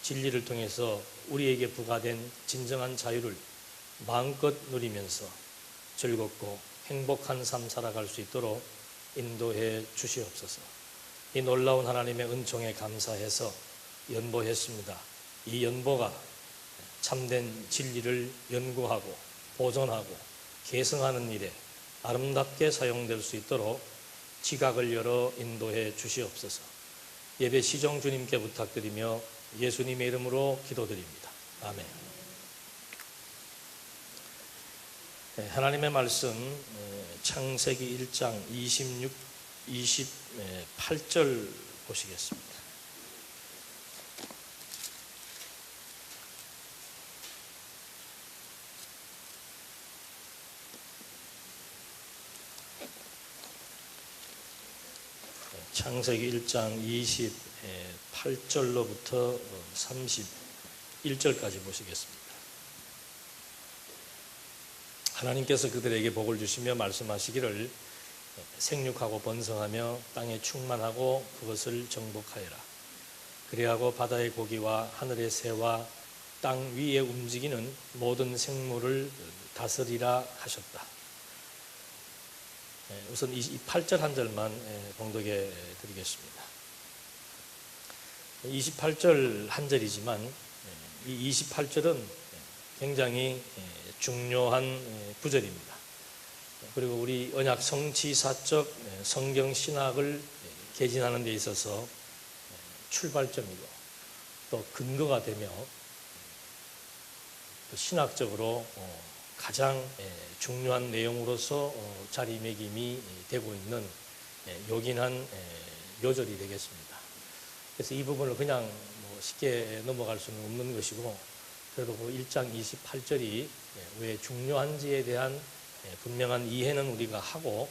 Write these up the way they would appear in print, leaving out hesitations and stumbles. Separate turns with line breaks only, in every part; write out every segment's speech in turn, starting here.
진리를 통해서 우리에게 부과된 진정한 자유를 마음껏 누리면서 즐겁고 행복한 삶 살아갈 수 있도록 인도해 주시옵소서. 이 놀라운 하나님의 은총에 감사해서 연보했습니다. 이 연보가 참된 진리를 연구하고 보존하고 계승하는 일에 아름답게 사용될 수 있도록 지각을 열어 인도해 주시옵소서. 예배 시정 주님께 부탁드리며 예수님의 이름으로 기도드립니다. 아멘. 하나님의 말씀 창세기 1장 28절 보시겠습니다. 창세기 1장 28절로부터 31절까지 보시겠습니다. 하나님께서 그들에게 복을 주시며 말씀하시기를 생육하고 번성하며 땅에 충만하고 그것을 정복하여라. 그리하고 바다의 고기와 하늘의 새와 땅 위에 움직이는 모든 생물을 다스리라 하셨다. 우선 28절 한 절만 봉독해 드리겠습니다. 28절 한 절이지만 이 28절은 굉장히 중요한 구절입니다. 그리고 우리 언약 성취사적 성경 신학을 개진하는 데 있어서 출발점이고 또 근거가 되며 또 신학적으로 가장 중요한 내용으로서 자리매김이 되고 있는 요긴한 요절이 되겠습니다. 그래서 이 부분을 그냥 쉽게 넘어갈 수는 없는 것이고, 그래도 그 1장 28절이 왜 중요한지에 대한 분명한 이해는 우리가 하고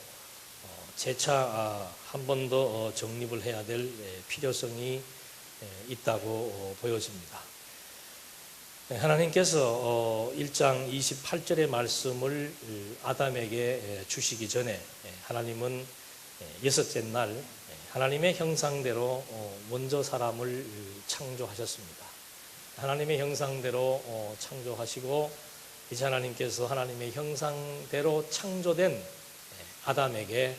재차 한 번 더 정립을 해야 될 필요성이 있다고 보여집니다. 하나님께서 1장 28절의 말씀을 아담에게 주시기 전에 하나님은 여섯째 날 하나님의 형상대로 먼저 사람을 창조하셨습니다. 하나님의 형상대로 창조하시고 이제 하나님께서 하나님의 형상대로 창조된 아담에게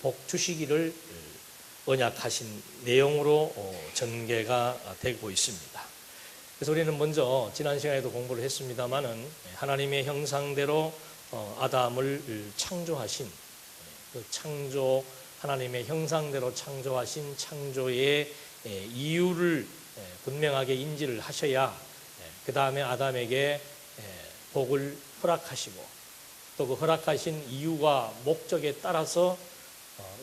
복 주시기를 언약하신 내용으로 전개가 되고 있습니다. 그래서 우리는 먼저 지난 시간에도 공부를 했습니다마는 하나님의 형상대로 아담을 창조하신 그 창조, 하나님의 형상대로 창조하신 창조의 이유를 분명하게 인지를 하셔야 그 다음에 아담에게 복을 허락하시고 또 그 허락하신 이유와 목적에 따라서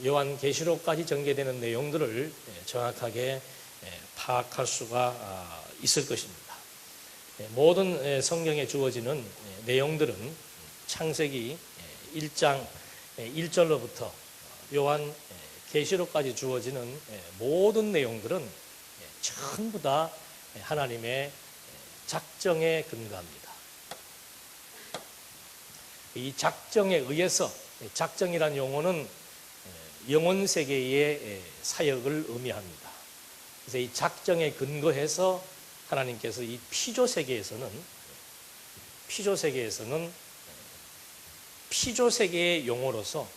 요한계시록까지 전개되는 내용들을 정확하게 파악할 수가 있을 것입니다. 모든 성경에 주어지는 내용들은 창세기 1장 1절로부터 요한계시록까지 주어지는 모든 내용들은 전부 다 하나님의 작정에 근거합니다. 이 작정에 의해서, 작정이란 용어는 영혼 세계의 사역을 의미합니다. 그래서 이 작정에 근거해서 하나님께서 이 피조 세계에서는 피조 세계의 용어로서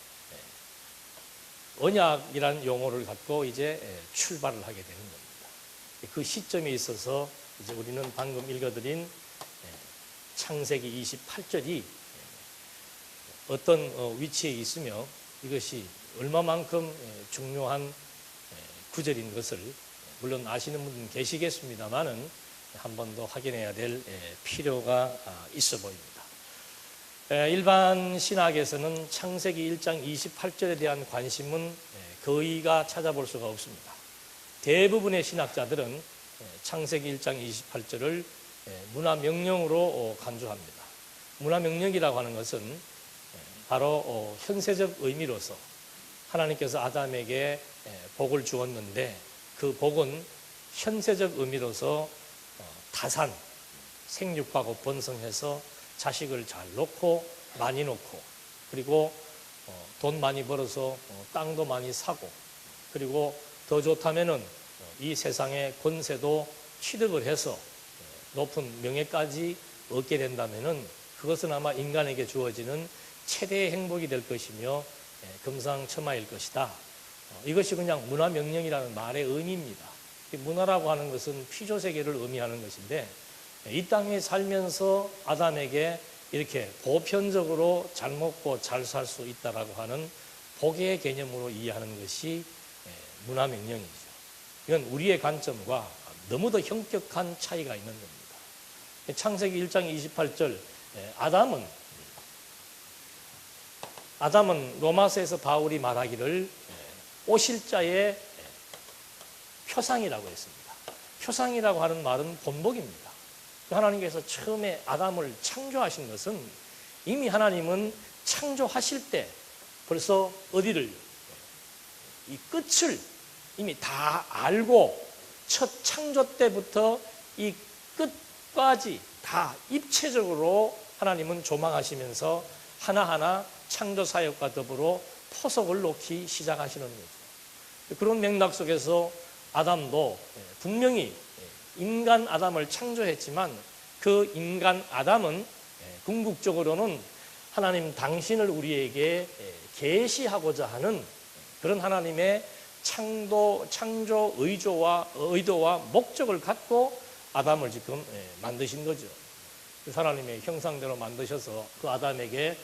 언약이란 용어를 갖고 이제 출발을 하게 되는 겁니다. 그 시점에 있어서 이제 우리는 방금 읽어드린 창세기 28절이 어떤 위치에 있으며 이것이 얼마만큼 중요한 구절인 것을 물론 아시는 분은 계시겠습니다만은 한 번 더 확인해야 될 필요가 있어 보입니다. 일반 신학에서는 창세기 1장 28절에 대한 관심은 거의가 찾아볼 수가 없습니다. 대부분의 신학자들은 창세기 1장 28절을 문화명령으로 간주합니다. 문화명령이라고 하는 것은 바로 현세적 의미로서 하나님께서 아담에게 복을 주었는데 그 복은 현세적 의미로서 다산, 생육하고 번성해서 자식을 잘 놓고 많이 놓고 그리고 돈 많이 벌어서 땅도 많이 사고 그리고 더 좋다면은 이 세상의 권세도 취득을 해서 높은 명예까지 얻게 된다면은 그것은 아마 인간에게 주어지는 최대의 행복이 될 것이며 금상첨화일 것이다. 이것이 그냥 문화명령이라는 말의 의미입니다. 문화라고 하는 것은 피조세계를 의미하는 것인데 이 땅에 살면서 아담에게 이렇게 보편적으로 잘 먹고 잘 살 수 있다라고 하는 복의 개념으로 이해하는 것이 문화명령이죠. 이건 우리의 관점과 너무도 현격한 차이가 있는 겁니다. 창세기 1장 28절 아담은 로마서에서 바울이 말하기를 오실자의 표상이라고 했습니다. 표상이라고 하는 말은 본복입니다. 하나님께서 처음에 아담을 창조하신 것은 이미 하나님은 창조하실 때 벌써 어디를 이 끝을 이미 다 알고 첫 창조 때부터 이 끝까지 다 입체적으로 하나님은 조망하시면서 하나하나 창조 사역과 더불어 포석을 놓기 시작하시는 거죠. 그런 맥락 속에서 아담도 분명히 인간 아담을 창조했지만 그 인간 아담은 궁극적으로는 하나님 당신을 우리에게 계시하고자 하는 그런 하나님의 창조 의도와 목적을 갖고 아담을 지금 만드신 거죠. 하나님의 형상대로 만드셔서 그 아담에게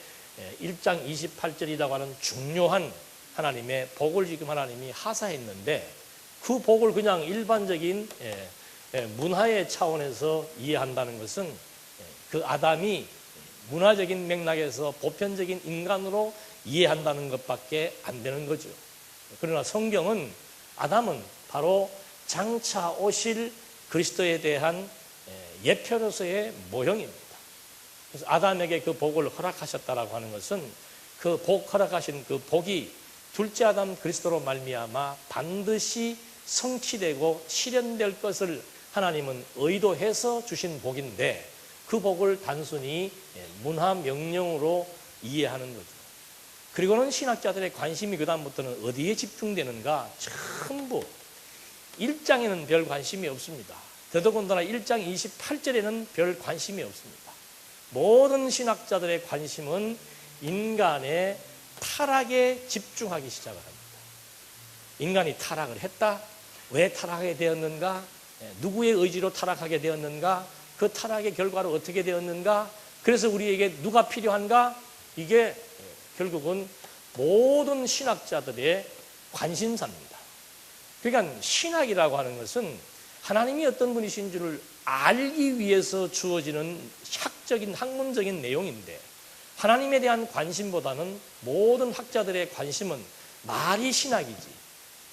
1장 28절이라고 하는 중요한 하나님의 복을 지금 하나님이 하사했는데 그 복을 그냥 일반적인 문화의 차원에서 이해한다는 것은 그 아담이 문화적인 맥락에서 보편적인 인간으로 이해한다는 것밖에 안 되는 거죠. 그러나 성경은 아담은 바로 장차 오실 그리스도에 대한 예표로서의 모형입니다. 그래서 아담에게 그 복을 허락하셨다라고 하는 것은 그 복 허락하신 그 복이 둘째 아담 그리스도로 말미암아 반드시 성취되고 실현될 것을 하나님은 의도해서 주신 복인데 그 복을 단순히 문화 명령으로 이해하는 거죠. 그리고는 신학자들의 관심이 그 다음부터는 어디에 집중되는가? 전부 1장에는 별 관심이 없습니다. 더더군다나 1장 28절에는 별 관심이 없습니다. 모든 신학자들의 관심은 인간의 타락에 집중하기 시작을 합니다. 인간이 타락을 했다? 왜 타락하게 되었는가? 누구의 의지로 타락하게 되었는가? 그 타락의 결과로 어떻게 되었는가? 그래서 우리에게 누가 필요한가? 이게 결국은 모든 신학자들의 관심사입니다. 그러니까 신학이라고 하는 것은 하나님이 어떤 분이신 줄을 알기 위해서 주어지는 학적인 학문적인 내용인데 하나님에 대한 관심보다는 모든 학자들의 관심은 말이 신학이지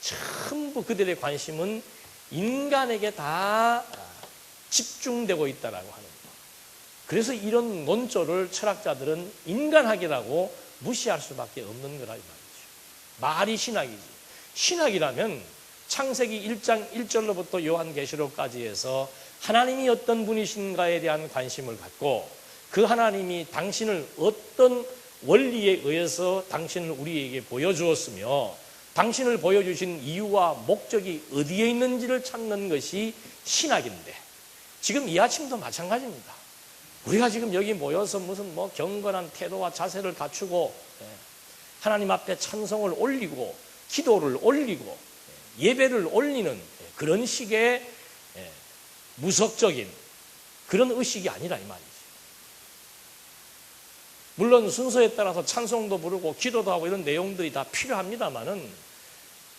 전부 그들의 관심은 인간에게 다 집중되고 있다라고 하는 거. 그래서 이런 논조를 철학자들은 인간학이라고 무시할 수밖에 없는 거라 이 말이죠. 말이 신학이지. 신학이라면 창세기 1장 1절로부터 요한계시록까지 해서 하나님이 어떤 분이신가에 대한 관심을 갖고 그 하나님이 당신을 어떤 원리에 의해서 당신을 우리에게 보여주었으며 당신을 보여주신 이유와 목적이 어디에 있는지를 찾는 것이 신학인데 지금 이 아침도 마찬가지입니다. 우리가 지금 여기 모여서 무슨 경건한 태도와 자세를 갖추고 하나님 앞에 찬송을 올리고 기도를 올리고 예배를 올리는 그런 식의 무속적인 그런 의식이 아니라 이 말이죠. 물론 순서에 따라서 찬송도 부르고 기도도 하고 이런 내용들이 다 필요합니다만은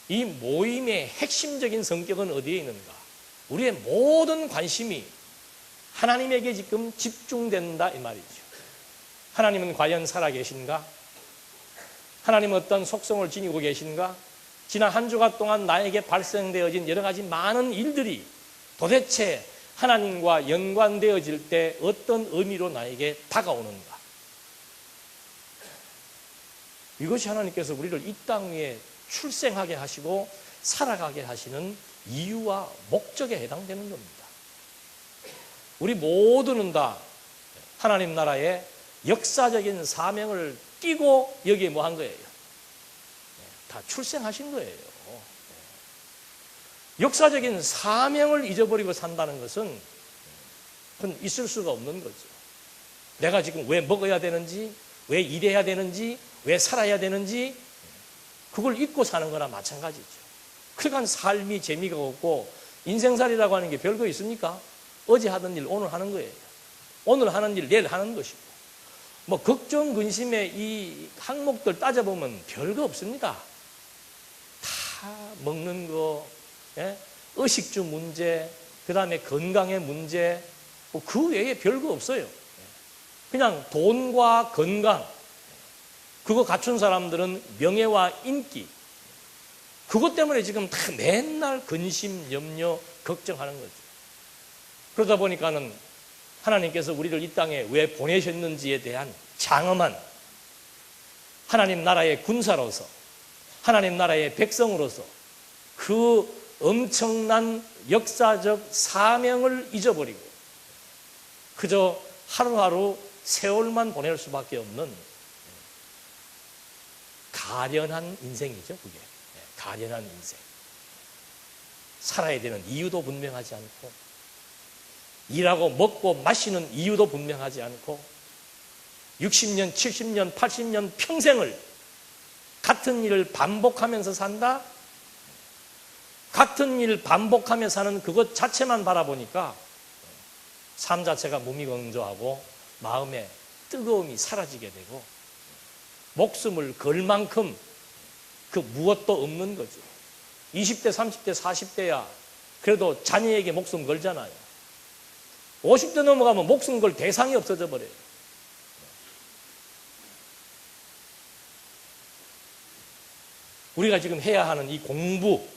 이 모임의 핵심적인 성격은 어디에 있는가? 우리의 모든 관심이 하나님에게 지금 집중된다 이 말이죠. 하나님은 과연 살아계신가? 하나님은 어떤 속성을 지니고 계신가? 지난 한 주간 동안 나에게 발생되어진 여러 가지 많은 일들이 도대체 하나님과 연관되어질 때 어떤 의미로 나에게 다가오는가? 이것이 하나님께서 우리를 이 땅 위에 출생하게 하시고 살아가게 하시는 이유와 목적에 해당되는 겁니다. 우리 모두는 다 하나님 나라의 역사적인 사명을 띠고 여기에 뭐 한 거예요? 다 출생하신 거예요. 역사적인 사명을 잊어버리고 산다는 것은 그건 있을 수가 없는 거죠. 내가 지금 왜 먹어야 되는지, 왜 일해야 되는지, 왜 살아야 되는지 그걸 잊고 사는 거나 마찬가지죠. 그러니까 삶이 재미가 없고 인생살이라고 하는 게 별거 있습니까? 어제 하던 일 오늘 하는 거예요. 오늘 하는 일 내일 하는 것이고, 뭐 걱정, 근심의 이 항목들 따져보면 별거 없습니다. 다 먹는 거, 예? 의식주 문제, 그 다음에 건강의 문제, 뭐 그 외에 별거 없어요. 그냥 돈과 건강, 그거 갖춘 사람들은 명예와 인기, 그것 때문에 지금 다 맨날 근심, 염려, 걱정하는 거죠. 그러다 보니까는 하나님께서 우리를 이 땅에 왜 보내셨는지에 대한 장엄한 하나님 나라의 군사로서, 하나님 나라의 백성으로서 그 엄청난 역사적 사명을 잊어버리고 그저 하루하루 세월만 보낼 수밖에 없는 가련한 인생이죠, 그게. 가련한 인생. 살아야 되는 이유도 분명하지 않고, 일하고 먹고 마시는 이유도 분명하지 않고, 60년, 70년, 80년 평생을 같은 일을 반복하면서 산다? 같은 일 반복하며 사는 그것 자체만 바라보니까 삶 자체가 무미건조하고 마음에 뜨거움이 사라지게 되고 목숨을 걸 만큼 그 무엇도 없는 거죠. 20대, 30대, 40대야 그래도 자녀에게 목숨 걸잖아요. 50대 넘어가면 목숨 걸 대상이 없어져 버려요. 우리가 지금 해야 하는 이 공부,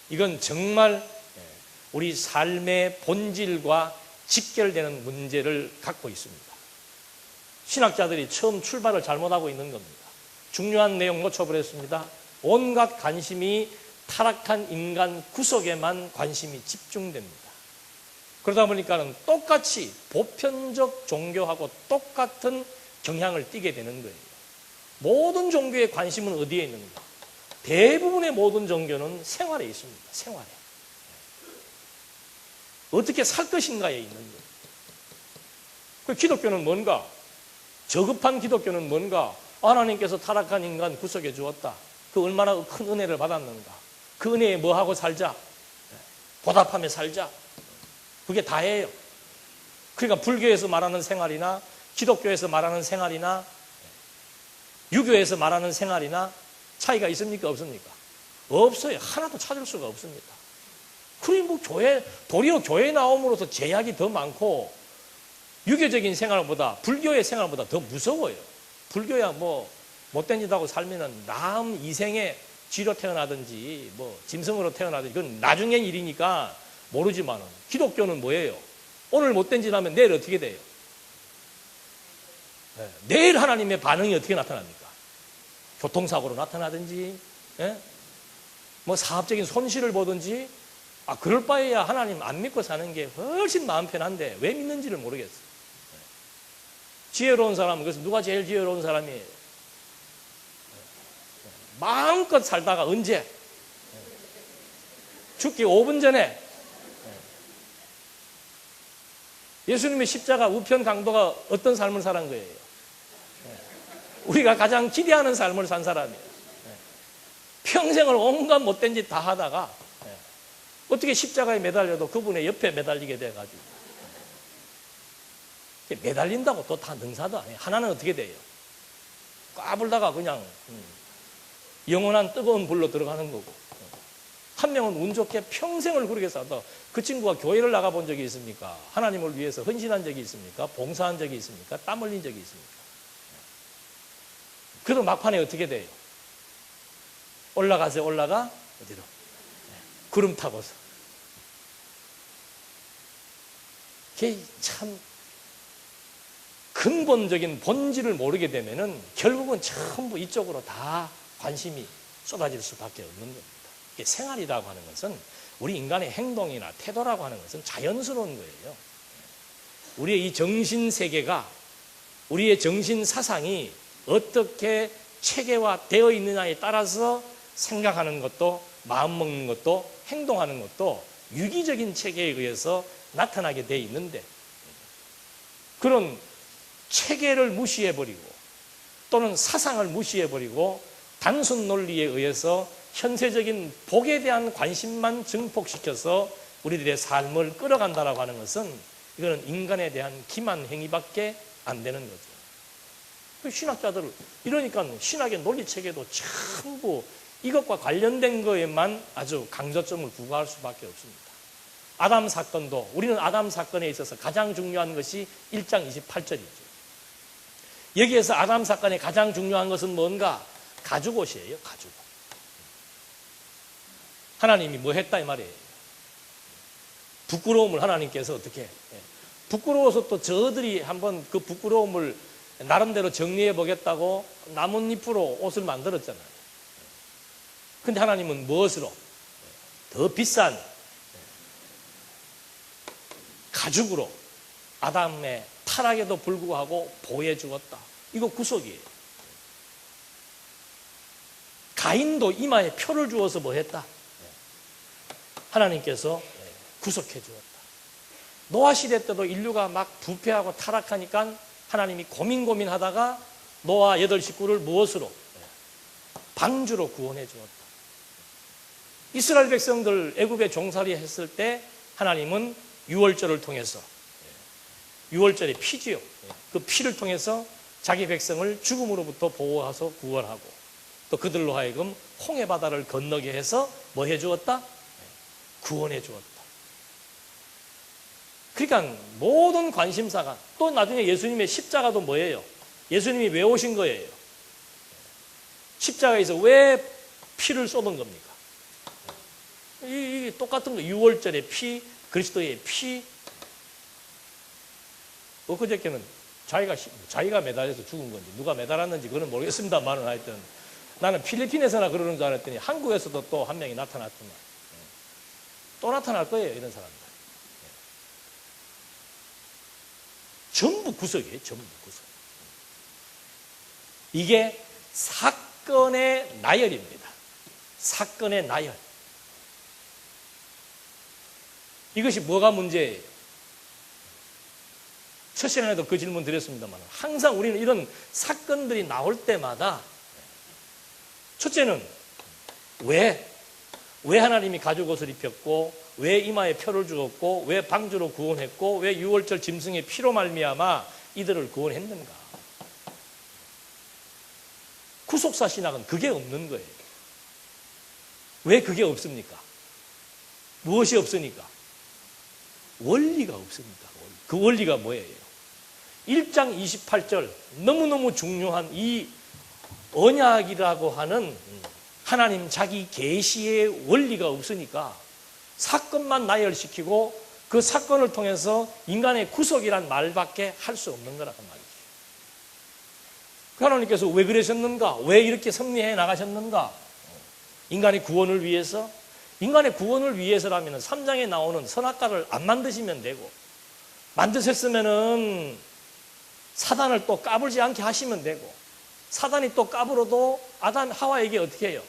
이건 정말 우리 삶의 본질과 직결되는 문제를 갖고 있습니다. 신학자들이 처음 출발을 잘못하고 있는 겁니다. 중요한 내용 놓쳐버렸습니다. 온갖 관심이 타락한 인간 구석에만 관심이 집중됩니다. 그러다 보니까는 똑같이 보편적 종교하고 똑같은 경향을 띠게 되는 거예요. 모든 종교의 관심은 어디에 있는가? 대부분의 모든 종교는 생활에 있습니다. 생활에. 어떻게 살 것인가에 있는 거예요. 그 기독교는 뭔가? 저급한 기독교는 뭔가? 하나님께서 타락한 인간 구속해 주었다. 그 얼마나 큰 은혜를 받았는가? 그 은혜에 뭐하고 살자? 보답하며 살자. 그게 다예요. 그러니까 불교에서 말하는 생활이나 기독교에서 말하는 생활이나 유교에서 말하는 생활이나 차이가 있습니까? 없습니까? 없어요. 하나도 찾을 수가 없습니다. 그러니 뭐 도리어 교회 나옴으로써 제약이 더 많고 유교적인 생활보다 불교의 생활보다 더 무서워요. 불교야 뭐 못된 짓 하고 살면은 다음 이생에 쥐로 태어나든지 뭐 짐승으로 태어나든지 그건 나중의 일이니까 모르지만은 기독교는 뭐예요? 오늘 못된 짓 하면 내일 어떻게 돼요? 내일 하나님의 반응이 어떻게 나타납니까? 교통사고로 나타나든지, 뭐 사업적인 손실을 보든지, 그럴 바에야 하나님 안 믿고 사는 게 훨씬 마음 편한데 왜 믿는지를 모르겠어요. 지혜로운 사람은 그래서 누가 제일 지혜로운 사람이에요? 마음껏 살다가 언제? 죽기 5분 전에. 예수님의 십자가 우편 강도가 어떤 삶을 사는 거예요? 우리가 가장 기대하는 삶을 산 사람이에요. 평생을 온갖 못된 짓 다 하다가 어떻게 십자가에 매달려도 그분의 옆에 매달리게 돼가지고 매달린다고 또 다 능사도 아니에요. 하나는 어떻게 돼요? 까불다가 그냥 영원한 뜨거운 불로 들어가는 거고, 한 명은 운 좋게 평생을 그렇게 살다 그 친구가 교회를 나가본 적이 있습니까? 하나님을 위해서 헌신한 적이 있습니까? 봉사한 적이 있습니까? 땀 흘린 적이 있습니까? 그래도 막판에 어떻게 돼요? 올라가세요. 올라가 어디로? 구름 타고서. 그게 참 근본적인 본질을 모르게 되면은 결국은 전부 이쪽으로 다 관심이 쏟아질 수밖에 없는 겁니다. 이게 생활이라고 하는 것은 우리 인간의 행동이나 태도라고 하는 것은 자연스러운 거예요. 우리의 이 정신 세계가, 우리의 정신 사상이 어떻게 체계화되어 있느냐에 따라서 생각하는 것도 마음 먹는 것도 행동하는 것도 유기적인 체계에 의해서 나타나게 돼 있는데, 그런 체계를 무시해버리고 또는 사상을 무시해버리고 단순 논리에 의해서 현세적인 복에 대한 관심만 증폭시켜서 우리들의 삶을 끌어간다라고 하는 것은, 이거는 인간에 대한 기만 행위밖에 안 되는 거죠. 신학자들, 이러니까 신학의 논리 체계도 전부 이것과 관련된 거에만 아주 강조점을 부과할 수밖에 없습니다. 아담 사건도, 우리는 아담 사건에 있어서 가장 중요한 것이 1장 28절이죠. 여기에서 아담 사건의 가장 중요한 것은 뭔가? 가죽옷이에요. 가죽옷. 하나님이 뭐 했다 이 말이에요. 부끄러움을 하나님께서 어떻게, 부끄러워서 또 저들이 한번 그 부끄러움을 나름대로 정리해 보겠다고 나뭇잎으로 옷을 만들었잖아요. 근데 하나님은 무엇으로? 더 비싼 가죽으로 아담의 타락에도 불구하고 보호해 주었다. 이거 구속이에요. 가인도 이마에 표를 주어서 뭐 했다? 하나님께서 구속해 주었다. 노아 시대 때도 인류가 막 부패하고 타락하니까 하나님이 고민하다가 노아 8식구를 무엇으로? 방주로 구원해 주었다. 이스라엘 백성들 애굽에 종살이 했을 때 하나님은 유월절을 통해서, 유월절의 피지요, 그 피를 통해서 자기 백성을 죽음으로부터 보호해서 구원하고, 또 그들로 하여금 홍해 바다를 건너게 해서 뭐 해주었다? 구원해 주었다. 그러니까 모든 관심사가, 또 나중에 예수님의 십자가도 뭐예요? 예수님이 왜 오신 거예요? 십자가에서 왜 피를 쏟은 겁니까? 이 똑같은 거, 유월절의 피, 그리스도의 피. 엊그저께는 자기가 매달려서 죽은 건지 누가 매달았는지 그건 모르겠습니다만은, 하여튼 나는 필리핀에서나 그러는 줄 알았더니 한국에서도 또 한 명이 나타났더만. 또 나타날 거예요, 이런 사람들. 전부 구속이에요, 전부 구속. 이게 사건의 나열입니다. 사건의 나열. 이것이 뭐가 문제예요? 첫 시간에도 그 질문 드렸습니다만, 항상 우리는 이런 사건들이 나올 때마다, 첫째는 왜 하나님이 가죽옷을 입혔고, 왜 이마에 표를 주었고, 왜 방주로 구원했고, 왜 유월절 짐승의 피로 말미암아 이들을 구원했는가? 구속사 신학은 그게 없는 거예요. 왜 그게 없습니까? 무엇이 없으니까? 원리가 없습니다. 그 원리가 뭐예요? 1장 28절, 너무너무 중요한 이 언약이라고 하는 하나님 자기 계시의 원리가 없으니까 사건만 나열시키고 그 사건을 통해서 인간의 구속이란 말밖에 할 수 없는 거라고 말이죠. 하나님께서 왜 그러셨는가? 왜 이렇게 섭리해 나가셨는가? 인간의 구원을 위해서? 인간의 구원을 위해서라면 3장에 나오는 선악과를 안 만드시면 되고, 만드셨으면은 사단을 또 까불지 않게 하시면 되고, 사단이 또 까불어도 아담 하와에게 어떻게 해요?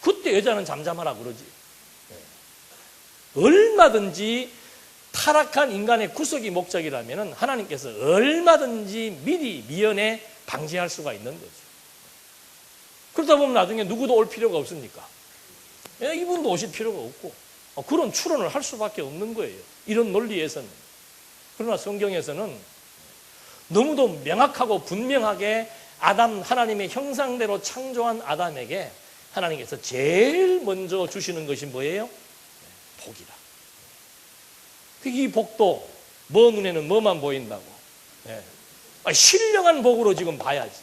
그때 여자는 잠잠하라 그러지. 얼마든지 타락한 인간의 구속이 목적이라면 하나님께서 얼마든지 미리 미연에 방지할 수가 있는 거죠. 그러다 보면 나중에 누구도 올 필요가 없습니까? 이분도 오실 필요가 없고, 그런 추론을 할 수밖에 없는 거예요. 이런 논리에서는. 그러나 성경에서는 너무도 명확하고 분명하게 하나님의 형상대로 창조한 아담에게 하나님께서 제일 먼저 주시는 것이 뭐예요? 복이다. 이 복도 뭐 눈에는 뭐만 보인다고? 신령한 복으로 지금 봐야지.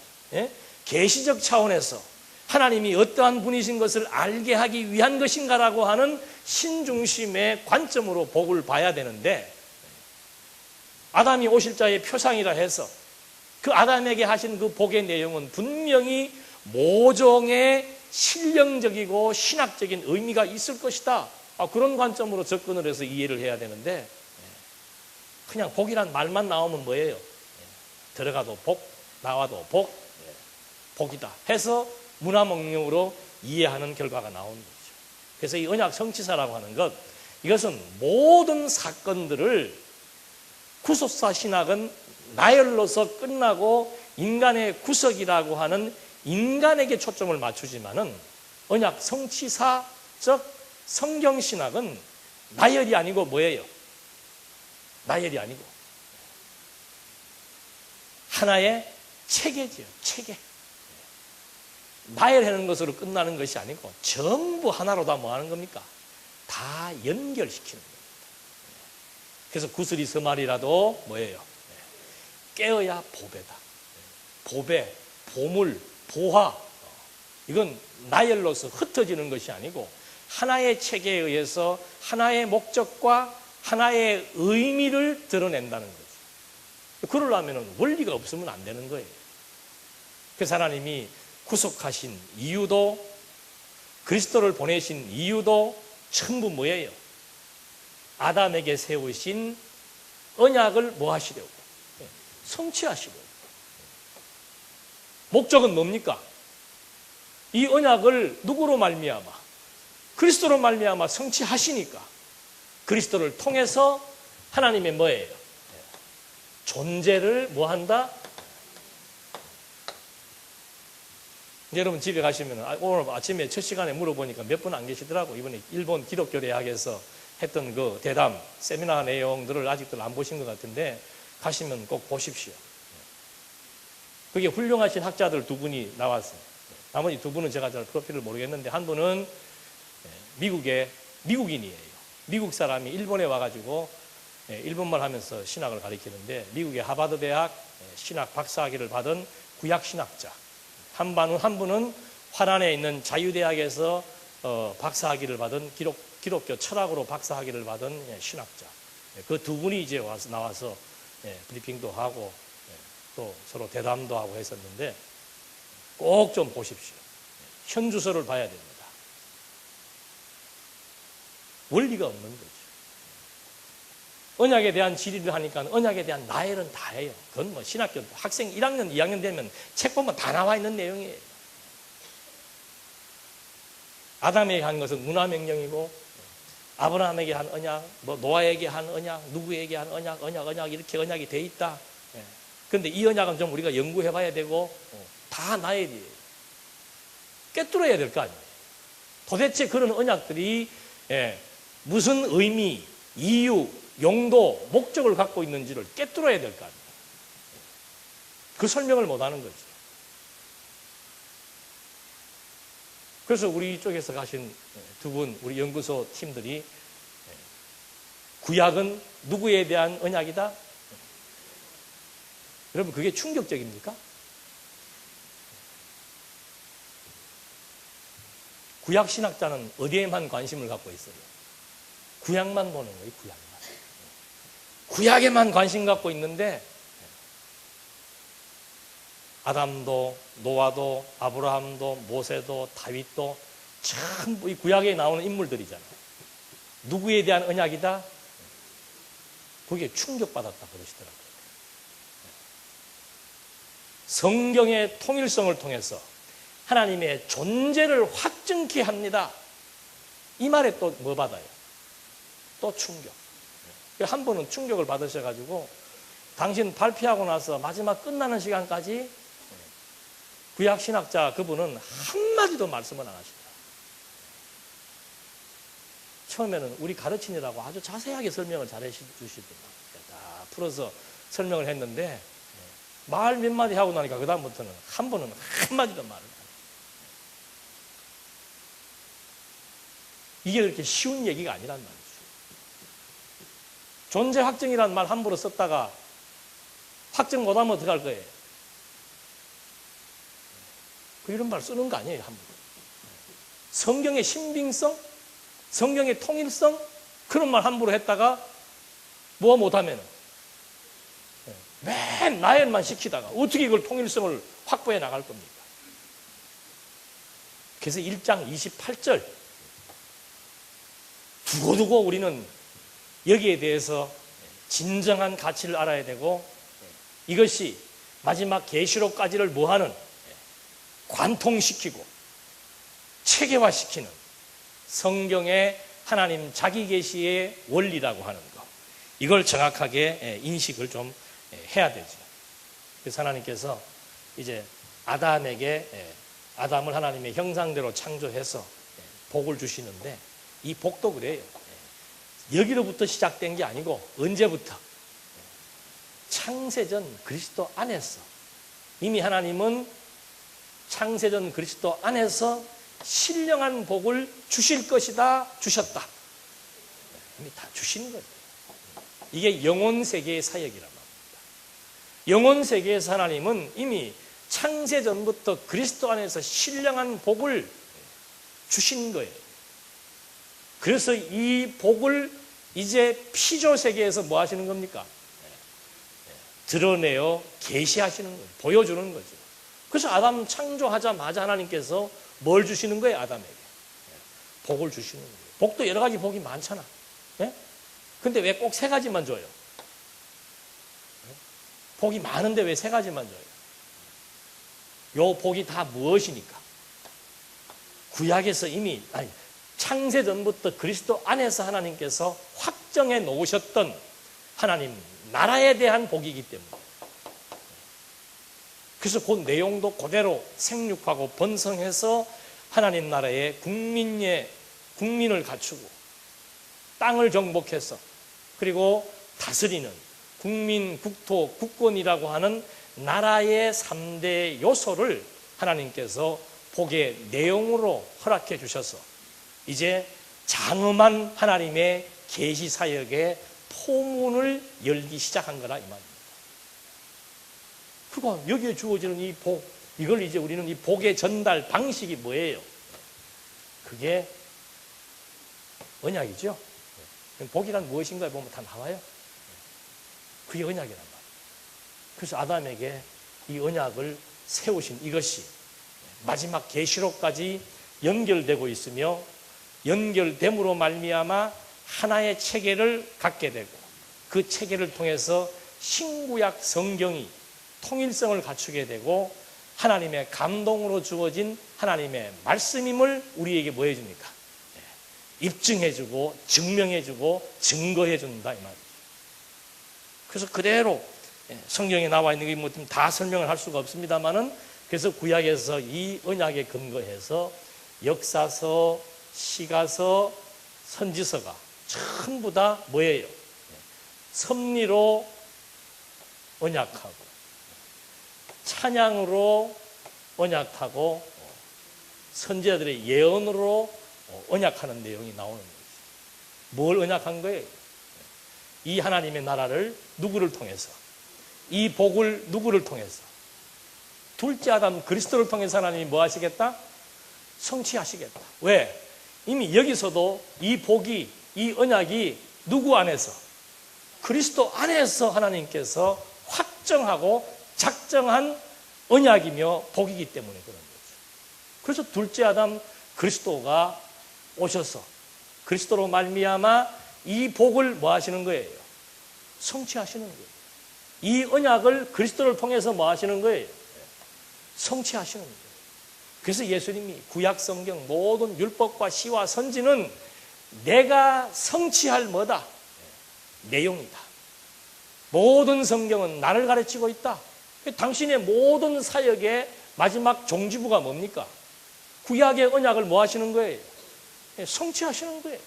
계시적 차원에서 하나님이 어떠한 분이신 것을 알게 하기 위한 것인가라고 하는 신중심의 관점으로 복을 봐야 되는데, 아담이 오실 자의 표상이라 해서 그 아담에게 하신 그 복의 내용은 분명히 모종의 신령적이고 신학적인 의미가 있을 것이다. 그런 관점으로 접근을 해서 이해를 해야 되는데, 그냥 복이란 말만 나오면 뭐예요? 들어가도 복, 나와도 복, 복이다 해서 문화명령으로 이해하는 결과가 나오는 거죠. 그래서 이 언약 성취사라고 하는 것, 이것은 모든 사건들을 구속사 신학은 나열로서 끝나고 인간의 구속이라고 하는 인간에게 초점을 맞추지만은 언약 성취사 즉 성경 신학은 나열이 아니고 뭐예요? 나열이 아니고 하나의 체계지요. 체계. 나열하는 것으로 끝나는 것이 아니고 전부 하나로 다 뭐 하는 겁니까? 다 연결시키는 겁니다. 그래서 구슬이 서말이라도 뭐예요? 깨어야 보배다. 보배, 보물, 보화. 이건 나열로서 흩어지는 것이 아니고 하나의 체계에 의해서 하나의 목적과 하나의 의미를 드러낸다는 거죠. 그러려면 원리가 없으면 안 되는 거예요. 그래서 하나님이 구속하신 이유도 그리스도를 보내신 이유도 전부 뭐예요? 아담에게 세우신 언약을 뭐 하시려고? 성취하시려고. 목적은 뭡니까? 이 언약을 누구로 말미암아? 그리스도로 말미암아 성취하시니까 그리스도를 통해서 하나님의 뭐예요? 존재를 뭐 한다? 여러분 집에 가시면 오늘 아침에 첫 시간에 물어보니까 몇 분 안 계시더라고. 이번에 일본 기독교 대학에서 했던 그 대담 세미나 내용들을 아직도 안 보신 것 같은데 가시면 꼭 보십시오. 그게 훌륭하신 학자들 두 분이 나왔어요. 나머지 두 분은 제가 잘 프로필을 모르겠는데 한 분은 미국인이에요. 미국 사람이 일본에 와가지고 일본말 하면서 신학을 가르치는데 미국의 하버드 대학 신학 박사학위를 받은 구약 신학자. 한 분은 화란에 있는 자유대학에서 박사학위를 받은 기독교 철학으로 박사학위를 받은 신학자. 그 두 분이 이제 나와서 브리핑도 하고 또 서로 대담도 하고 했었는데 꼭 좀 보십시오. 현주소를 봐야 됩니다. 원리가 없는 거죠. 언약에 대한 질의를 하니까 언약에 대한 나열은 다 해요. 그건 뭐 신학교 학생 1학년, 2학년 되면 책 보면 다 나와 있는 내용이에요. 아담에게 한 것은 문화명령이고 아브라함에게 한 언약, 뭐 노아에게 한 언약, 누구에게 한 언약 이렇게 언약이 돼 있다. 그런데 이 언약은 좀 우리가 연구해 봐야 되고 다 나열이에요. 꿰뚫어야 될 거 아니에요. 도대체 그런 언약들이 무슨 의미, 이유, 용도, 목적을 갖고 있는지를 꿰뚫어야 될 거 아니에요. 그 설명을 못 하는 거죠. 그래서 우리 쪽에서 가신 두 분, 우리 연구소 팀들이 구약은 누구에 대한 언약이다? 여러분, 그게 충격적입니까? 구약 신학자는 어디에만 관심을 갖고 있어요? 구약만 보는 거예요, 구약만. 구약에만 관심 갖고 있는데 아담도 노아도 아브라함도 모세도 다윗도 전부 이 구약에 나오는 인물들이잖아요. 누구에 대한 언약이다? 그게 충격받았다 그러시더라고요. 성경의 통일성을 통해서 하나님의 존재를 확증케 합니다. 이 말에 또 뭐 받아요? 또 충격. 한 번은 충격을 받으셔가지고 당신 발표하고 나서 마지막 끝나는 시간까지 구약 신학자 그분은 한마디도 말씀을 안 하시더라. 처음에는 우리 가르치느라고 아주 자세하게 설명을 잘 해주시더라고요. 다 풀어서 설명을 했는데 말 몇 마디 하고 나니까 그 다음부터는 한 번은 한마디도 말을 안 해요. 이게 그렇게 쉬운 얘기가 아니란 말이죠. 존재 확증이라는 말 함부로 썼다가 확증 못하면 어떡할 거예요? 이런 말 쓰는 거 아니에요, 함부로. 성경의 신빙성, 성경의 통일성, 그런 말 함부로 했다가 뭐 못하면 맨 나열만 시키다가 어떻게 이걸 통일성을 확보해 나갈 겁니까? 그래서 1장 28절 두고두고 우리는 여기에 대해서 진정한 가치를 알아야 되고 이것이 마지막 계시록까지를 뭐하는 관통시키고 체계화시키는 성경의 하나님 자기 계시의 원리라고 하는 거, 이걸 정확하게 인식을 좀 해야 되죠. 그래서 하나님께서 이제 아담을 하나님의 형상대로 창조해서 복을 주시는데, 이 복도 그래요. 여기로부터 시작된 게 아니고 언제부터? 창세전 그리스도 안에서, 이미 하나님은 창세전 그리스도 안에서 신령한 복을 주실 것이다, 주셨다. 이미 다 주신 거예요. 이게 영혼 세계의 사역이란 말입니다. 영혼 세계에서 하나님은 이미 창세전부터 그리스도 안에서 신령한 복을 주신 거예요. 그래서 이 복을 이제 피조 세계에서 뭐 하시는 겁니까? 드러내어 계시하시는 거예요. 보여주는 거죠. 그래서 아담 창조하자마자 하나님께서 뭘 주시는 거예요? 아담에게 복을 주시는 거예요. 복도 여러 가지 복이 많잖아. 근데 왜 꼭 세 가지만 줘요? 복이 많은데 왜 세 가지만 줘요? 요 복이 다 무엇이니까? 구약에서 이미, 창세전부터 그리스도 안에서 하나님께서 확정해 놓으셨던 하나님 나라에 대한 복이기 때문에, 그래서 그 내용도 그대로 생육하고 번성해서 하나님 나라의 국민을 갖추고 땅을 정복해서, 그리고 다스리는 국민, 국토, 국권이라고 하는 나라의 3대 요소를 하나님께서 복의 내용으로 허락해 주셔서 이제 장엄한 하나님의 계시 사역의 포문을 열기 시작한 거라 이 말입니다. 그리고 여기에 주어지는 이 복, 이걸 이제 우리는 이 복의 전달 방식이 뭐예요? 그게 언약이죠. 복이란 무엇인가 보면 다 나와요. 그게 언약이란 말이에요. 그래서 아담에게 이 언약을 세우신 이것이 마지막 계시록까지 연결되고 있으며, 연결됨으로 말미암아 하나의 체계를 갖게 되고, 그 체계를 통해서 신구약 성경이 통일성을 갖추게 되고, 하나님의 감동으로 주어진 하나님의 말씀임을 우리에게 뭐 해줍니까? 입증해주고 증명해주고 증거해준다 이 말이에요. 그래서 그대로 성경에 나와 있는 게 뭐 다 설명을 할 수가 없습니다만은, 그래서 구약에서 이 언약에 근거해서 역사서, 시가서, 선지서가 전부 다 뭐예요? 섭리로 언약하고 찬양으로 언약하고 선지자들의 예언으로 언약하는 내용이 나오는 거죠. 뭘 언약한 거예요? 이 하나님의 나라를 누구를 통해서, 이 복을 누구를 통해서? 둘째 아담 그리스도를 통해서 하나님이 뭐 하시겠다? 성취하시겠다. 왜? 이미 여기서도 이 복이, 이 언약이 누구 안에서? 그리스도 안에서 하나님께서 확정하고 작정한 언약이며 복이기 때문에 그런 거죠. 그래서 둘째 아담 그리스도가 오셔서 그리스도로 말미암아 이 복을 뭐 하시는 거예요? 성취하시는 거예요. 이 언약을 그리스도를 통해서 뭐 하시는 거예요? 성취하시는 거예요. 그래서 예수님이 구약 성경 모든 율법과 시와 선지는 내가 성취할 뭐다? 내용이다. 모든 성경은 나를 가르치고 있다. 당신의 모든 사역의 마지막 종지부가 뭡니까? 구약의 언약을 뭐 하시는 거예요? 성취하시는 거예요.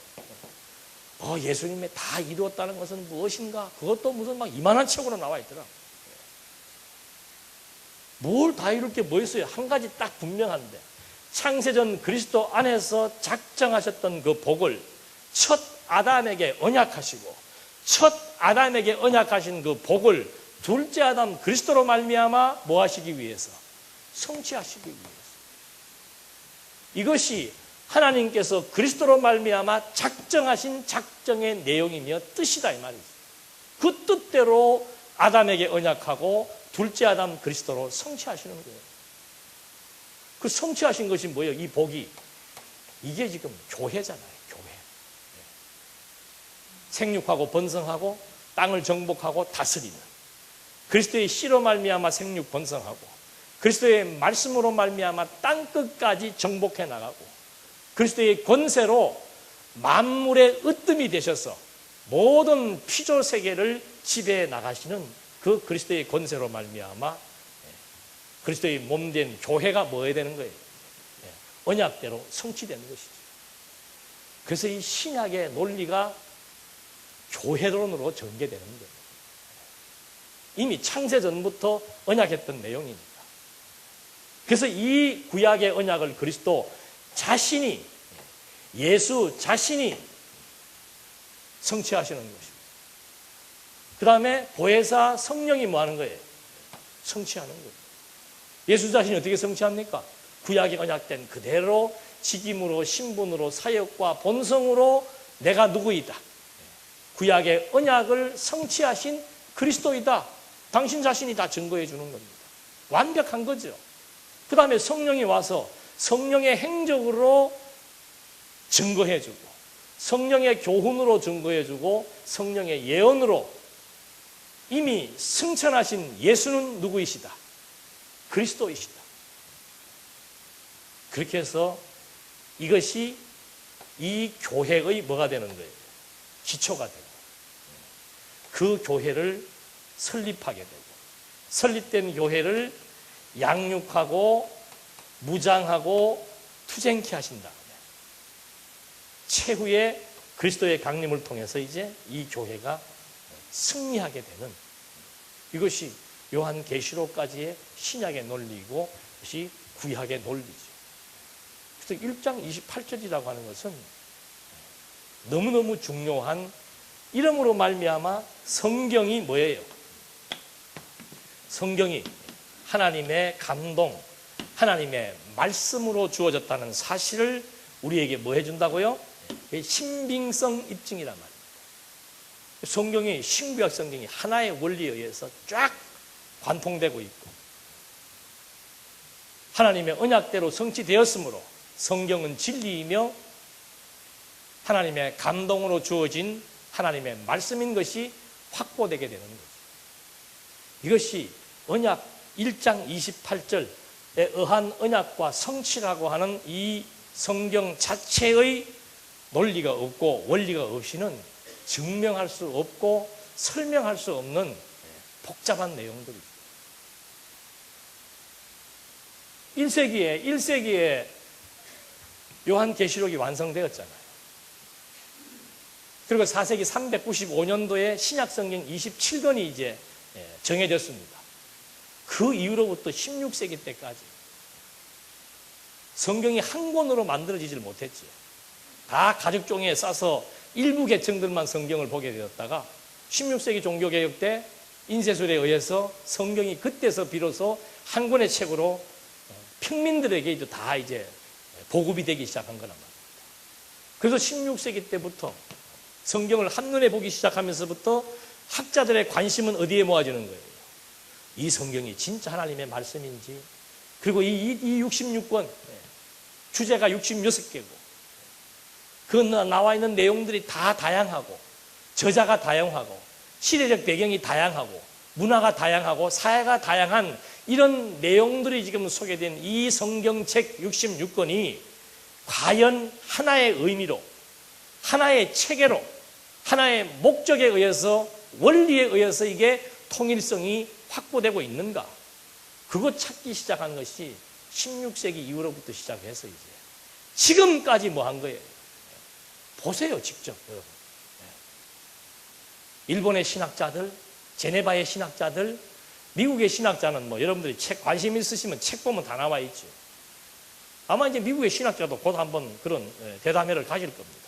예수님의 다 이루었다는 것은 무엇인가? 그것도 무슨 막 이만한 책으로 나와 있더라. 뭘 다 이룰 게 뭐 있어요? 한 가지 딱 분명한데, 창세전 그리스도 안에서 작정하셨던 그 복을 첫 아담에게 언약하시고, 첫 아담에게 언약하신 그 복을 둘째 아담 그리스도로 말미암아 뭐 하시기 위해서? 성취하시기 위해서. 이것이 하나님께서 그리스도로 말미암아 작정하신 작정의 내용이며 뜻이다 이 말이죠. 그 뜻대로 아담에게 언약하고 둘째 아담 그리스도로 성취하시는 거예요. 그 성취하신 것이 뭐예요? 이 복이, 이게 지금 교회잖아요. 교회. 생육하고 번성하고 땅을 정복하고 다스리는, 그리스도의 씨로 말미암아 생육 번성하고 그리스도의 말씀으로 말미암아 땅 끝까지 정복해 나가고, 그리스도의 권세로 만물의 으뜸이 되셔서 모든 피조 세계를 지배해 나가시는 그 그리스도의 권세로 말미암아 그리스도의 몸된 교회가 뭐해야 되는 거예요? 언약대로 성취되는 것이죠. 그래서 이 신약의 논리가 교회론으로 전개되는 거예요. 이미 창세전부터 언약했던 내용입니다. 그래서 이 구약의 언약을 그리스도 자신이, 예수 자신이 성취하시는 것입니다. 그 다음에 보혜사 성령이 뭐 하는 거예요? 성취하는 거예요. 예수 자신이 어떻게 성취합니까? 구약의 언약된 그대로 직임으로, 신분으로, 사역과 본성으로 내가 누구이다. 구약의 언약을 성취하신 그리스도이다. 당신 자신이 다 증거해 주는 겁니다. 완벽한 거죠. 그 다음에 성령이 와서 성령의 행적으로 증거해 주고, 성령의 교훈으로 증거해 주고, 성령의 예언으로 이미 승천하신 예수는 누구이시다? 그리스도이시다. 그렇게 해서 이것이 이 교회의 뭐가 되는 거예요? 기초가 되고, 그 교회를 설립하게 되고, 설립된 교회를 양육하고 무장하고 투쟁케 하신 다음에 최후의 그리스도의 강림을 통해서 이제 이 교회가 승리하게 되는, 이것이 요한계시록까지의 신약의 논리이고 이것이 구약의 논리죠. 그래서 1장 28절이라고 하는 것은 너무너무 중요한, 이름으로 말미암아 성경이 뭐예요? 성경이 하나님의 감동, 하나님의 말씀으로 주어졌다는 사실을 우리에게 뭐 해준다고요? 신빙성 입증이란 말입니다. 성경이, 신구약 성경이 하나의 원리에 의해서 쫙 관통되고 있고, 하나님의 언약대로 성취되었으므로 성경은 진리이며 하나님의 감동으로 주어진 하나님의 말씀인 것이 확보되게 되는 거죠. 이것이 언약 1장 28절에 의한 언약과 성취라고 하는 이 성경 자체의 논리가 없고 원리가 없이는 증명할 수 없고 설명할 수 없는 복잡한 내용들이죠. 1세기에 요한계시록이 완성되었잖아요. 그리고 4세기 395년도에 신약성경 27권이 이제 정해졌습니다. 그 이후로부터 16세기 때까지 성경이 한 권으로 만들어지질 못했죠. 다 가죽종이에 싸서 일부 계층들만 성경을 보게 되었다가 16세기 종교개혁 때 인쇄술에 의해서 성경이 그때서 비로소 한 권의 책으로 평민들에게 이제 다 이제 보급이 되기 시작한 거란 말입니다. 그래서 16세기 때부터 성경을 한눈에 보기 시작하면서부터 학자들의 관심은 어디에 모아지는 거예요? 이 성경이 진짜 하나님의 말씀인지, 그리고 이 66권, 주제가 66개고, 그 나와 있는 내용들이 다 다양하고, 저자가 다양하고, 시대적 배경이 다양하고, 문화가 다양하고, 사회가 다양한 이런 내용들이 지금 소개된 이 성경책 66권이 과연 하나의 의미로, 하나의 체계로, 하나의 목적에 의해서, 원리에 의해서 이게 통일성이 확보되고 있는가? 그거 찾기 시작한 것이 16세기 이후로부터 시작해서 이제 지금까지 뭐 한 거예요? 보세요, 직접 여러분. 일본의 신학자들, 제네바의 신학자들, 미국의 신학자는 뭐 여러분들이 책 관심 있으시면 책 보면 다 나와 있죠. 아마 이제 미국의 신학자도 곧 한번 그런 대담회를 가질 겁니다.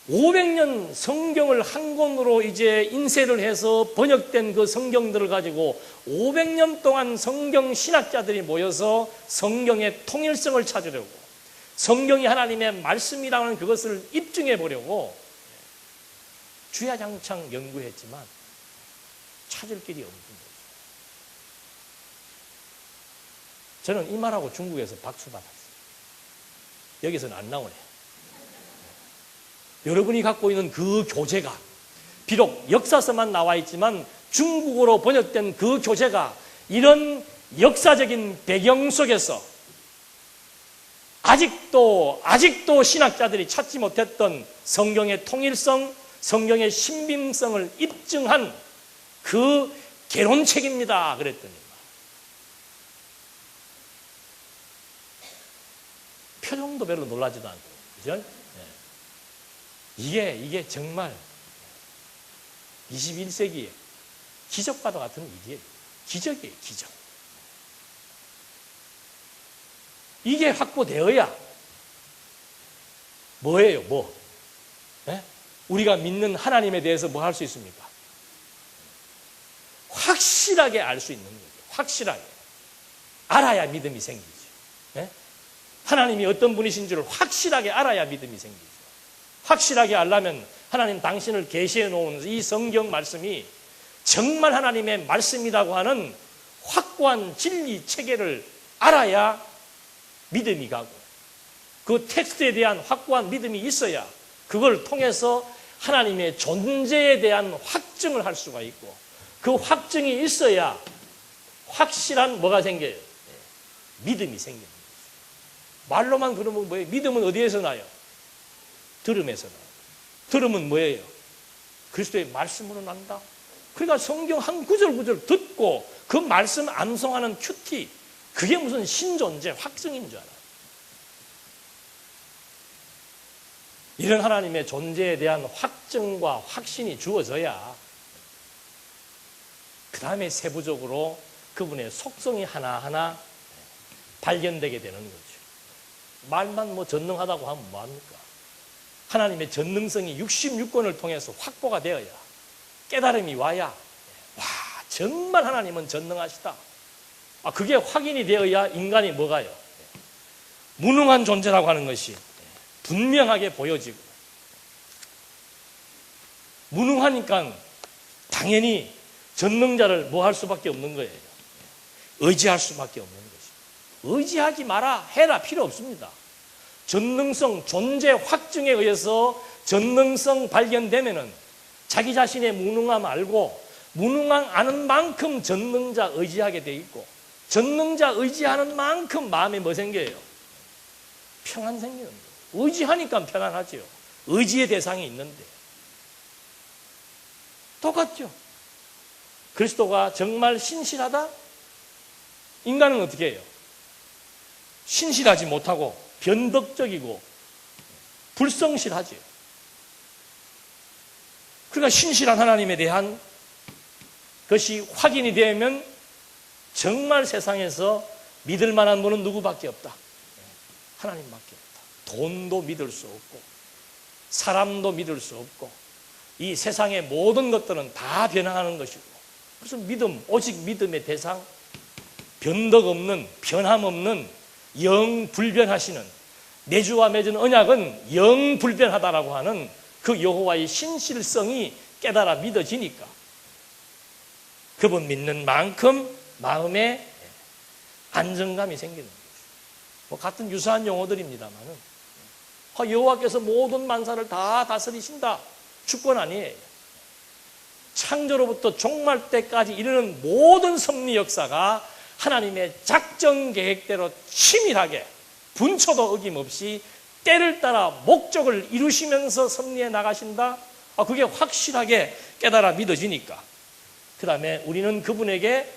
500년 성경을 한 권으로 이제 인쇄를 해서 번역된 그 성경들을 가지고 500년 동안 성경 신학자들이 모여서 성경의 통일성을 찾으려고, 성경이 하나님의 말씀이라는 그것을 입증해 보려고 주야장창 연구했지만 찾을 길이 없는 거죠. 저는 이 말하고 중국에서 박수 받았어요. 여기서는 안 나오네. 여러분이 갖고 있는 그 교재가 비록 역사서만 나와 있지만 중국어로 번역된 그 교재가 이런 역사적인 배경 속에서 아직도 신학자들이 찾지 못했던 성경의 통일성, 성경의 신빙성을 입증한 그 개론책입니다. 그랬더니 표정도 별로 놀라지도 않고, 그죠? 이게 정말 21세기에 기적과도 같은 일이에요. 기적이에요, 기적. 이게 확보되어야 뭐예요, 뭐? 우리가 믿는 하나님에 대해서 뭐 할 수 있습니까? 확실하게 알 수 있는 거예요. 확실하게. 알아야 믿음이 생기죠. 하나님이 어떤 분이신 줄을 확실하게 알아야 믿음이 생기죠. 확실하게 알려면 하나님 당신을 계시해 놓은 이 성경 말씀이 정말 하나님의 말씀이라고 하는 확고한 진리 체계를 알아야 믿음이 가고, 그 텍스트에 대한 확고한 믿음이 있어야 그걸 통해서 하나님의 존재에 대한 확증을 할 수가 있고, 그 확증이 있어야 확실한 뭐가 생겨요? 믿음이 생깁니다. 말로만 그러면 뭐예요? 믿음은 어디에서 나요? 들음에서 나요. 들음은 뭐예요? 그리스도의 말씀으로 난다. 그러니까 성경 한 구절 듣고 그 말씀 암송하는 큐티, 그게 무슨 신존재 확증인 줄 알아요. 이런 하나님의 존재에 대한 확증과 확신이 주어져야 그 다음에 세부적으로 그분의 속성이 하나하나 발견되게 되는 거죠. 말만 뭐 전능하다고 하면 뭐합니까? 하나님의 전능성이 66권을 통해서 확보가 되어야, 깨달음이 와야, 와, 정말 하나님은 전능하시다. 그게 확인이 되어야 인간이 뭐가요? 무능한 존재라고 하는 것이 분명하게 보여지고, 무능하니까 당연히 전능자를 뭐 할 수밖에 없는 거예요. 의지할 수밖에 없는 것이죠. 의지하지 마라, 해라 필요 없습니다. 전능성, 존재 확증에 의해서 전능성 발견되면은 자기 자신의 무능함 알고, 무능함 아는 만큼 전능자 의지하게 돼 있고, 전능자 의지하는 만큼 마음에 뭐 생겨요? 평안 생기는 거예요. 의지하니까 편안하죠. 의지의 대상이 있는데. 똑같죠. 그리스도가 정말 신실하다? 인간은 어떻게 해요? 신실하지 못하고 변덕적이고 불성실하죠. 그러니까 신실한 하나님에 대한 것이 확인이 되면 정말 세상에서 믿을 만한 분은 누구밖에 없다? 하나님밖에 없다. 돈도 믿을 수 없고, 사람도 믿을 수 없고, 이 세상의 모든 것들은 다 변화하는 것이고, 무슨 믿음, 오직 믿음의 대상, 변덕 없는, 변함 없는, 영 불변하시는, 내주와 맺은 언약은 영 불변하다라고 하는 그 여호와의 신실성이 깨달아 믿어지니까 그분 믿는 만큼 마음에 안정감이 생기는 거죠. 뭐 같은 유사한 용어들입니다만은, 여호와께서 모든 만사를 다 다스리신다, 주권 아니에요. 창조로부터 종말 때까지 이르는 모든 섭리 역사가 하나님의 작정 계획대로 치밀하게 분초도 어김없이 때를 따라 목적을 이루시면서 섭리해 나가신다. 그게 확실하게 깨달아 믿어지니까 그 다음에 우리는 그분에게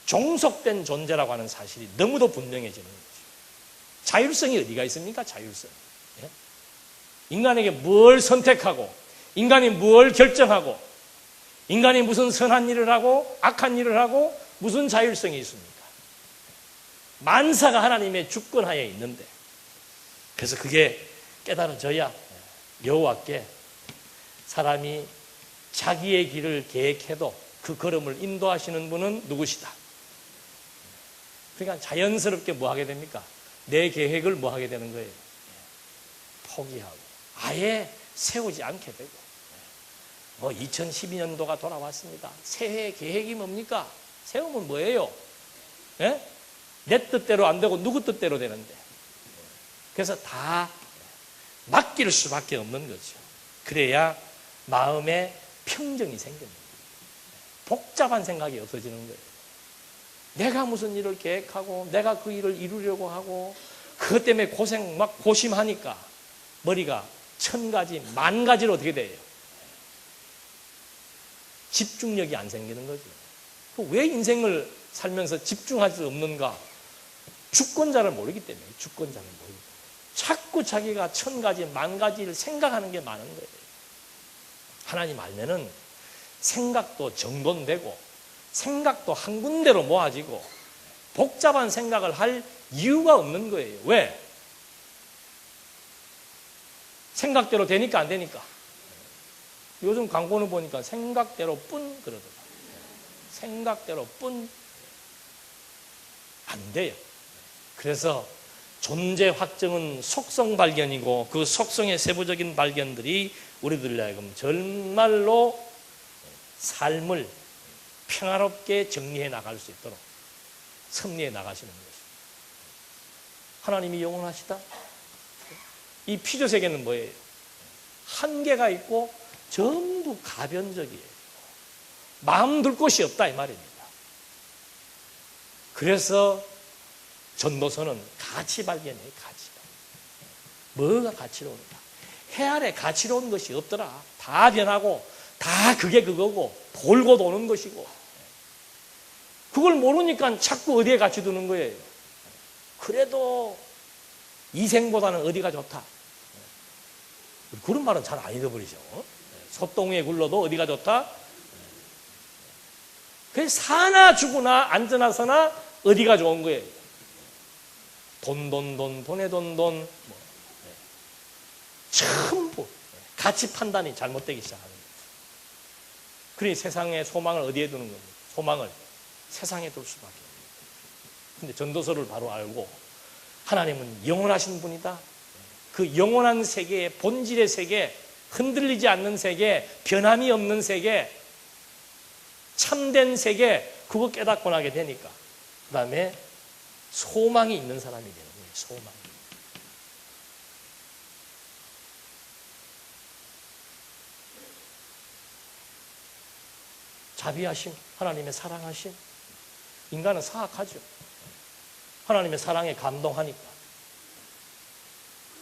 종속된 존재라고 하는 사실이 너무도 분명해지는 거죠. 자율성이 어디가 있습니까? 자율성. 인간에게 뭘 선택하고, 인간이 뭘 결정하고, 인간이 무슨 선한 일을 하고 악한 일을 하고 무슨 자율성이 있습니까? 만사가 하나님의 주권하에 있는데, 그래서 그게 깨달아져야 여호와께 사람이 자기의 길을 계획해도 그 걸음을 인도하시는 분은 누구시다. 그러니까 자연스럽게 뭐 하게 됩니까? 내 계획을 뭐 하게 되는 거예요? 포기하고 아예 세우지 않게 되고, 2012년도가 돌아왔습니다. 새해 계획이 뭡니까? 세우면 뭐예요? 내 뜻대로 안 되고 누구 뜻대로 되는데. 그래서 다 맡길 수밖에 없는 거죠. 그래야 마음에 평정이 생깁니다. 복잡한 생각이 없어지는 거예요. 내가 무슨 일을 계획하고 내가 그 일을 이루려고 하고 그것 때문에 고심하니까 머리가 1000가지, 10,000가지로 어떻게 돼요? 집중력이 안 생기는 거죠. 왜 인생을 살면서 집중할 수 없는가? 주권자를 모르기 때문에, 주권자를 모르기 때문에. 자꾸 자기가 1000가지, 10,000가지를 생각하는 게 많은 거예요. 하나님 알면은 생각도 정돈되고, 생각도 한 군데로 모아지고, 복잡한 생각을 할 이유가 없는 거예요. 왜? 생각대로 되니까 안 되니까. 요즘 광고는 보니까 생각대로 뿐 그러더라. 생각대로 뿐 안 돼요. 그래서 존재 확정은 속성 발견이고 그 속성의 세부적인 발견들이 우리들로 하여금 정말로 삶을 평화롭게 정리해 나갈 수 있도록 섭리해 나가시는 것입니다. 하나님이 영원하시다. 이 피조 세계는 뭐예요? 한계가 있고 전부 가변적이에요. 마음 둘 곳이 없다 이 말입니다. 그래서 전도서는 가치 발견이에요. 가치 발견. 뭐가 가치로운가? 해 아래 가치로운 것이 없더라. 다 변하고 다 그게 그거고 돌고 도는 것이고 그걸 모르니까 자꾸 어디에 가치 두는 거예요. 그래도 이생보다는 어디가 좋다. 그런 말은 잘 안 잊어버리죠. 소똥 위에 굴러도 어디가 좋다? 그래서 사나 죽으나 앉으나 서나 어디가 좋은 거예요? 돈에 돈. 전부 가치 판단이 잘못되기 시작하는 거예요. 그러니 세상의 소망을 어디에 두는 겁니까? 소망을 세상에 둘 수밖에 없습니다. 근데 전도서를 바로 알고 하나님은 영원하신 분이다. 그 영원한 세계의 본질의 세계, 흔들리지 않는 세계, 변함이 없는 세계, 참된 세계, 그거 깨닫고 나게 되니까 그 다음에 소망이 있는 사람이 되는 거예요. 소망. 자비하심, 하나님의 사랑하심. 인간은 사악하죠. 하나님의 사랑에 감동하니까.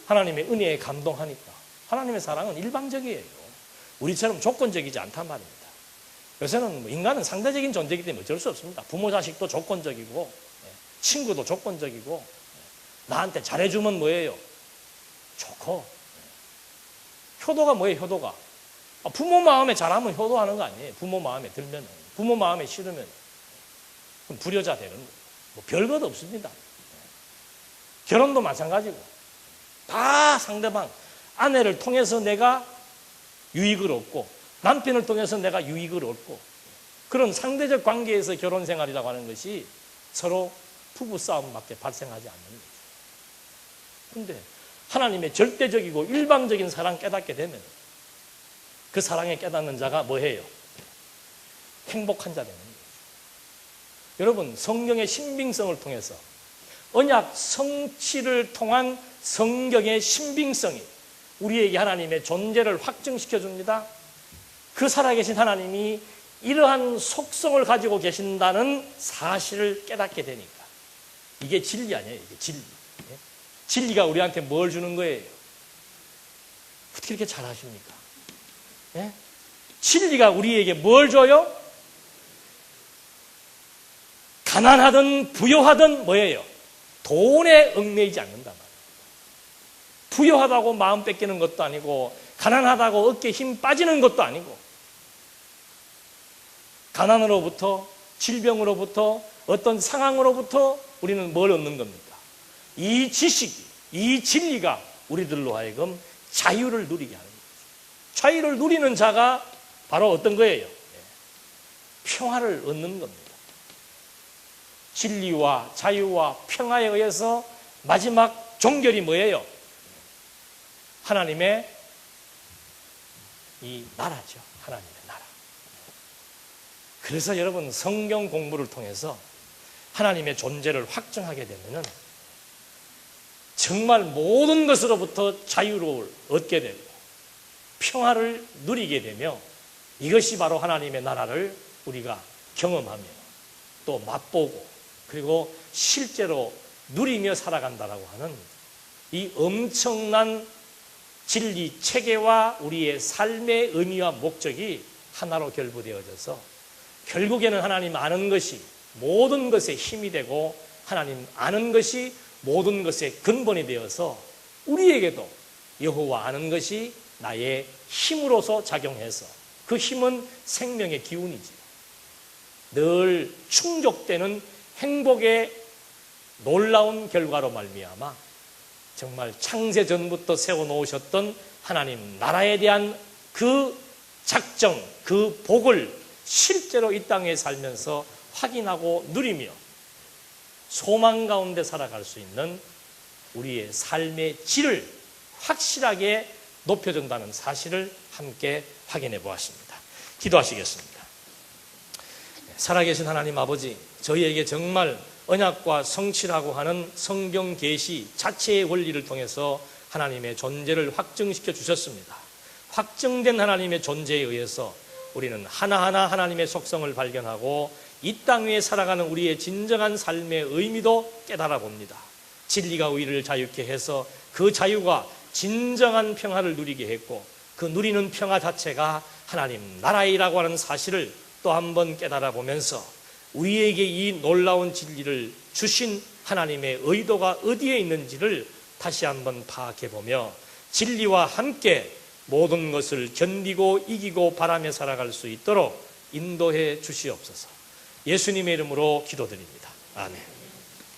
하나님의 은혜에 감동하니까. 하나님의 사랑은 일방적이에요. 우리처럼 조건적이지 않단 말입니다. 요새는 인간은 상대적인 존재이기 때문에 어쩔 수 없습니다. 부모 자식도 조건적이고 친구도 조건적이고 나한테 잘해주면 뭐예요? 좋고. 효도가 뭐예요? 효도가. 부모 마음에 잘하면 효도하는 거 아니에요. 부모 마음에 들면, 부모 마음에 싫으면 그럼 불효자 되는 거예요. 뭐 별것 없습니다. 결혼도 마찬가지고 다 상대방, 아내를 통해서 내가 유익을 얻고 남편을 통해서 내가 유익을 얻고 그런 상대적 관계에서 결혼 생활이라고 하는 것이 서로 부부 싸움밖에 발생하지 않는 거죠. 그런데 하나님의 절대적이고 일방적인 사랑 깨닫게 되면 그 사랑에 깨닫는 자가 뭐해요? 행복한 자 되는 거예요. 여러분, 성경의 신빙성을 통해서 언약 성취를 통한 성경의 신빙성이 우리에게 하나님의 존재를 확증시켜 줍니다. 그 살아계신 하나님이 이러한 속성을 가지고 계신다는 사실을 깨닫게 되니까 이게 진리 아니에요. 이게 진리. 진리가 우리한테 뭘 주는 거예요? 어떻게 이렇게 잘하십니까? 진리가 우리에게 뭘 줘요? 가난하든 부유하든 뭐예요? 돈에 얽매이지 않는단 말이에요. 부유하다고 마음 뺏기는 것도 아니고 가난하다고 어깨에 힘 빠지는 것도 아니고 가난으로부터 질병으로부터 어떤 상황으로부터 우리는 뭘 얻는 겁니까? 이 지식이, 이 진리가 우리들로 하여금 자유를 누리게 하는 거죠. 자유를 누리는 자가 바로 어떤 거예요? 평화를 얻는 겁니다. 진리와 자유와 평화에 의해서 마지막 종결이 뭐예요? 하나님의 이 나라죠. 하나님의 나라. 그래서 여러분 성경 공부를 통해서 하나님의 존재를 확증하게 되면은 정말 모든 것으로부터 자유를 얻게 되고 평화를 누리게 되며 이것이 바로 하나님의 나라를 우리가 경험하며 또 맛보고 그리고 실제로 누리며 살아간다라고 하는 이 엄청난 진리 체계와 우리의 삶의 의미와 목적이 하나로 결부되어져서 결국에는 하나님 아는 것이 모든 것의 힘이 되고 하나님 아는 것이 모든 것의 근본이 되어서 우리에게도 여호와 아는 것이 나의 힘으로서 작용해서 그 힘은 생명의 기운이지요. 늘 충족되는 행복의 놀라운 결과로 말미암아 정말 창세전부터 세워놓으셨던 하나님 나라에 대한 그 작정, 그 복을 실제로 이 땅에 살면서 확인하고 누리며 소망 가운데 살아갈 수 있는 우리의 삶의 질을 확실하게 높여준다는 사실을 함께 확인해 보았습니다. 기도하시겠습니다. 살아계신 하나님 아버지, 저희에게 정말 언약과 성취라고 하는 성경 계시 자체의 원리를 통해서 하나님의 존재를 확증시켜 주셨습니다. 확증된 하나님의 존재에 의해서 우리는 하나하나 하나님의 속성을 발견하고 이 땅 위에 살아가는 우리의 진정한 삶의 의미도 깨달아 봅니다. 진리가 우리를 자유케 해서 그 자유가 진정한 평화를 누리게 했고 그 누리는 평화 자체가 하나님 나라이라고 하는 사실을 또 한 번 깨달아 보면서 우리에게 이 놀라운 진리를 주신 하나님의 의도가 어디에 있는지를 다시 한번 파악해 보며 진리와 함께 모든 것을 견디고 이기고 바라며 살아갈 수 있도록 인도해 주시옵소서. 예수님의 이름으로 기도드립니다. 아멘.